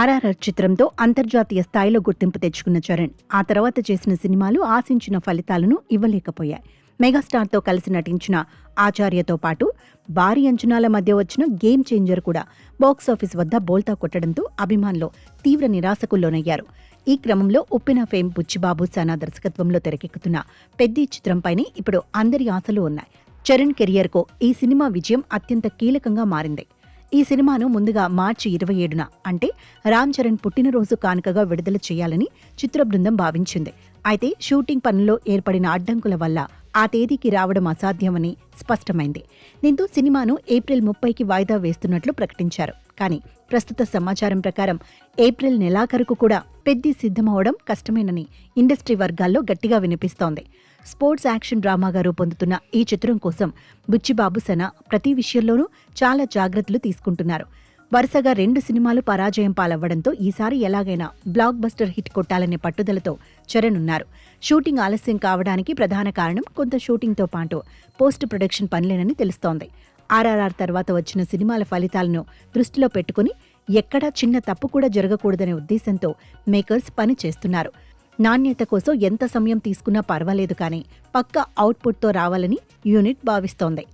ఆర్ఆర్ఆర్ చిత్రంతో అంతర్జాతీయ స్థాయిలో గుర్తింపు తెచ్చుకున్న చరణ్ ఆ తర్వాత చేసిన సినిమాలు ఆశించిన ఫలితాలను ఇవ్వలేకపోయాయి. మెగాస్టార్తో కలిసి నటించిన ఆచార్యతో పాటు భారీ అంచనాల మధ్య వచ్చిన గేమ్ చేంజర్ కూడా బాక్సాఫీస్ వద్ద బోల్తా కొట్టడంతో అభిమానులు తీవ్ర నిరాశకు లోనయ్యారు. ఈ క్రమంలో ఉప్పెన ఫేమ్ బుచ్చిబాబు సనా దర్శకత్వంలో తెరకెక్కుతున్న పెద్ది చిత్రంపైనే ఇప్పుడు అందరి ఆశలు ఉన్నాయి. చరణ్ కెరియర్కు ఈ సినిమా విజయం అత్యంత కీలకంగా మారింది. ఈ సినిమాను ముందుగా మార్చి 27న అంటే రామ్ చరణ్ పుట్టినరోజు కానుకగా విడుదల చేయాలని చిత్ర బృందం భావించింది. అయితే షూటింగ్ పనుల్లో ఏర్పడిన అడ్డంకుల వల్ల ఆ తేదీకి రావడం అసాధ్యమని స్పష్టమైంది. దీంతో సినిమాను ఏప్రిల్ 30కి వాయిదా వేస్తున్నట్లు ప్రకటించారు. కానీ ప్రస్తుత సమాచారం ప్రకారం ఏప్రిల్ నెలాఖరుకు కూడా పెద్ది సిద్ధమవడం కష్టమేనని ఇండస్ట్రీ వర్గాల్లో గట్టిగా వినిపిస్తోంది. స్పోర్ట్స్ యాక్షన్ డ్రామాగా రూపొందుతున్న ఈ చిత్రం కోసం బుచ్చిబాబు సనా ప్రతి విషయంలోనూ చాలా జాగ్రత్తలు తీసుకుంటున్నారు. వరుసగా 2 సినిమాలు పరాజయం పాలవ్వడంతో ఈసారి ఎలాగైనా బ్లాక్ బస్టర్ హిట్ కొట్టాలనే పట్టుదలతో చరణ్ ఉన్నారు. షూటింగ్ ఆలస్యం కావడానికి ప్రధాన కారణం కొంత షూటింగ్తో పాటు పోస్ట్ ప్రొడక్షన్ పనులేనని తెలుస్తోంది. ఆర్ఆర్ఆర్ తర్వాత వచ్చిన సినిమాల ఫలితాలను దృష్టిలో పెట్టుకుని ఎక్కడా చిన్న తప్పు కూడా జరగకూడదనే ఉద్దేశంతో మేకర్స్ పని చేస్తున్నారు. నాణ్యత కోసం ఎంత సమయం తీసుకున్నా పర్వాలేదు కానీ పక్కా అవుట్పుట్తో రావాలని యూనిట్ భావిస్తోంది.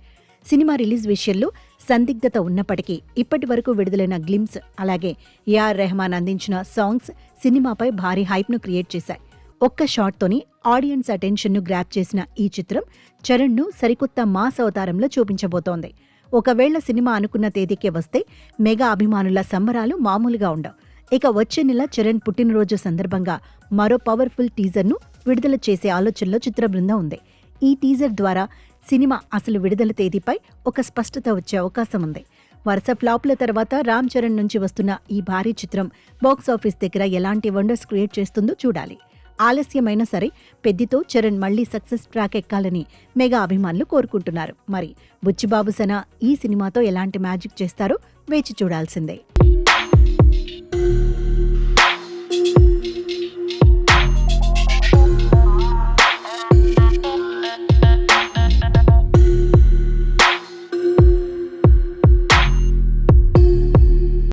సినిమా రిలీజ్ విషయంలో సందిగ్ధత ఉన్నప్పటికీ ఇప్పటి వరకు విడుదలైన గ్లిమ్స్ అలాగే ఏఆర్ రెహమాన్ అందించిన సాంగ్స్ సినిమాపై భారీ హైప్ను క్రియేట్ చేశాయి. ఒక్క షాట్తోని ఆడియన్స్ అటెన్షన్ను గ్రాప్ చేసిన ఈ చిత్రం చరణ్ను సరికొత్త మాస్ అవతారంలో చూపించబోతోంది. ఒకవేళ సినిమా అనుకున్న తేదీకే వస్తే మెగా అభిమానుల సంబరాలు మామూలుగా ఉండవు. ఇక వచ్చే నెల చరణ్ పుట్టినరోజు సందర్భంగా మరో పవర్ఫుల్ టీజర్ను విడుదల చేసే ఆలోచనలో చిత్ర బృందం ఉంది. ఈ టీజర్ ద్వారా సినిమా అసలు విడుదల తేదీపై ఒక స్పష్టత వచ్చే అవకాశం ఉంది. వరుస ఫ్లాప్ల తర్వాత రామ్ చరణ్ నుంచి వస్తున్న ఈ భారీ చిత్రం బాక్సాఫీస్ దగ్గర ఎలాంటి వండర్స్ క్రియేట్ చేస్తుందో చూడాలి. ఆలస్యమైనా సరే పెద్దితో చరణ్ మళ్లీ సక్సెస్ ట్రాక్ ఎక్కాలని మెగా అభిమానులు కోరుకుంటున్నారు. మరి బుచ్చిబాబు సనా ఈ సినిమాతో ఎలాంటి మ్యాజిక్ చేస్తారో వేచి చూడాల్సిందే.